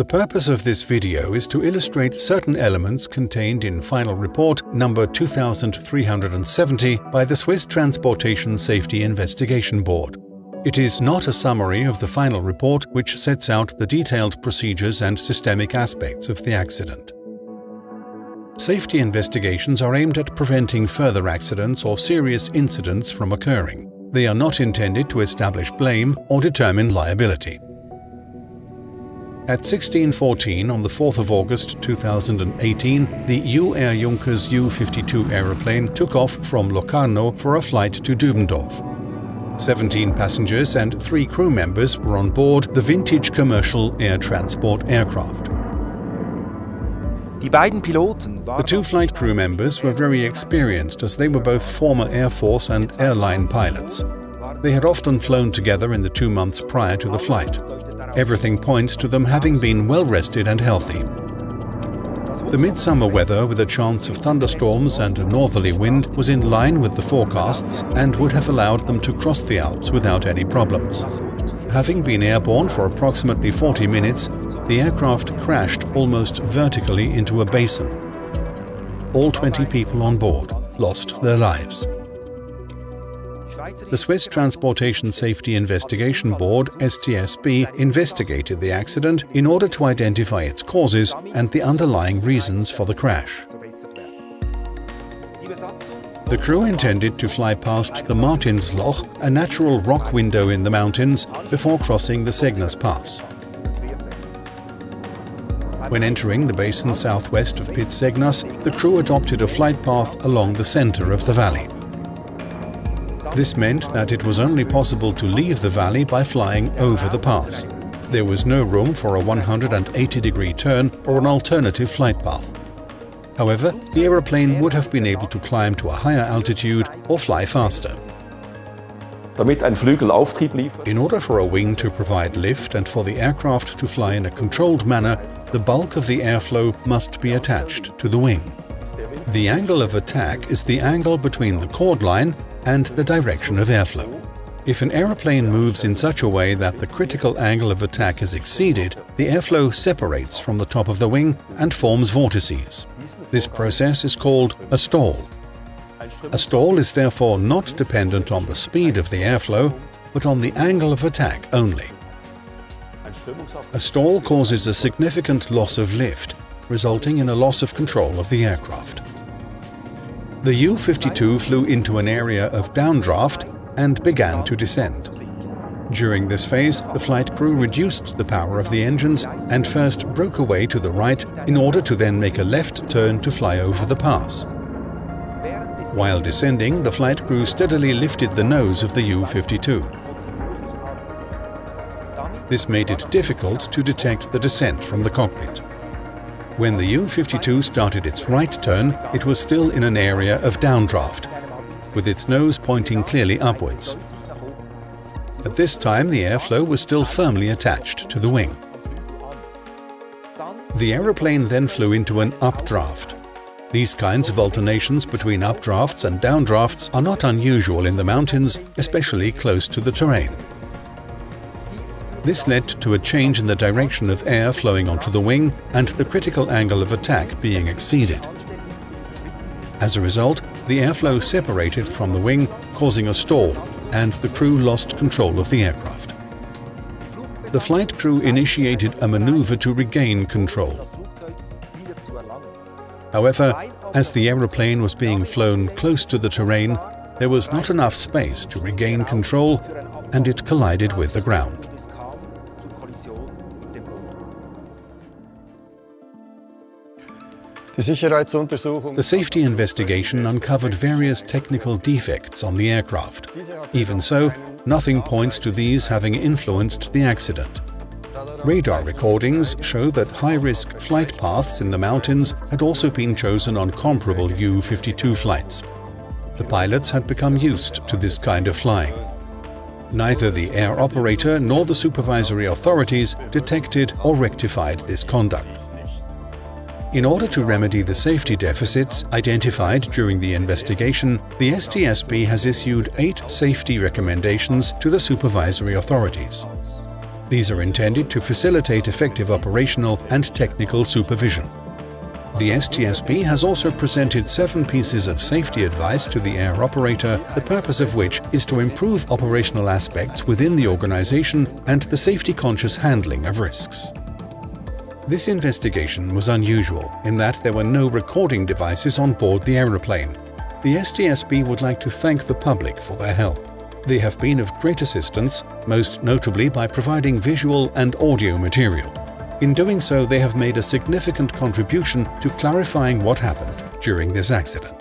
The purpose of this video is to illustrate certain elements contained in Final Report number 2370 by the Swiss Transportation Safety Investigation Board. It is not a summary of the final report, which sets out the detailed procedures and systemic aspects of the accident. Safety investigations are aimed at preventing further accidents or serious incidents from occurring. They are not intended to establish blame or determine liability. At 16:14 on the 4th of August 2018, the Air Junkers U-52 aeroplane took off from Locarno for a flight to Dübendorf. 17 passengers and 3 crew members were on board the vintage commercial air transport aircraft. The 2 flight crew members were very experienced as they were both former Air Force and airline pilots. They had often flown together in the 2 months prior to the flight. Everything points to them having been well rested and healthy. The midsummer weather with a chance of thunderstorms and a northerly wind was in line with the forecasts and would have allowed them to cross the Alps without any problems. Having been airborne for approximately 40 minutes, the aircraft crashed almost vertically into a basin. All 20 people on board lost their lives. The Swiss Transportation Safety Investigation Board, STSB, investigated the accident in order to identify its causes and the underlying reasons for the crash. The crew intended to fly past the Martinsloch, a natural rock window in the mountains, before crossing the Segnes Pass. When entering the basin southwest of Piz Segnas, the crew adopted a flight path along the center of the valley. This meant that it was only possible to leave the valley by flying over the pass. There was no room for a 180-degree turn or an alternative flight path. However, the aeroplane would have been able to climb to a higher altitude or fly faster. In order for a wing to provide lift and for the aircraft to fly in a controlled manner, the bulk of the airflow must be attached to the wing. The angle of attack is the angle between the chord line and the direction of airflow. If an aeroplane moves in such a way that the critical angle of attack is exceeded, the airflow separates from the top of the wing and forms vortices. This process is called a stall. A stall is therefore not dependent on the speed of the airflow, but on the angle of attack only. A stall causes a significant loss of lift, resulting in a loss of control of the aircraft. The U-52 flew into an area of downdraft and began to descend. During this phase, the flight crew reduced the power of the engines and first broke away to the right in order to then make a left turn to fly over the pass. While descending, the flight crew steadily lifted the nose of the U-52. This made it difficult to detect the descent from the cockpit. When the U-52 started its right turn, it was still in an area of downdraft, with its nose pointing clearly upwards. At this time, the airflow was still firmly attached to the wing. The aeroplane then flew into an updraft. These kinds of alternations between updrafts and downdrafts are not unusual in the mountains, especially close to the terrain. This led to a change in the direction of air flowing onto the wing and the critical angle of attack being exceeded. As a result, the airflow separated from the wing, causing a stall, and the crew lost control of the aircraft. The flight crew initiated a maneuver to regain control. However, as the aeroplane was being flown close to the terrain, there was not enough space to regain control, and it collided with the ground. The safety investigation uncovered various technical defects on the aircraft. Even so, nothing points to these having influenced the accident. Radar recordings show that high-risk flight paths in the mountains had also been chosen on comparable U-52 flights. The pilots had become used to this kind of flying. Neither the air operator nor the supervisory authorities detected or rectified this conduct. In order to remedy the safety deficits identified during the investigation, the STSB has issued 8 safety recommendations to the supervisory authorities. These are intended to facilitate effective operational and technical supervision. The STSB has also presented 7 pieces of safety advice to the air operator, the purpose of which is to improve operational aspects within the organization and the safety-conscious handling of risks. This investigation was unusual in that there were no recording devices on board the aeroplane. The STSB would like to thank the public for their help. They have been of great assistance, most notably by providing visual and audio material. In doing so, they have made a significant contribution to clarifying what happened during this accident.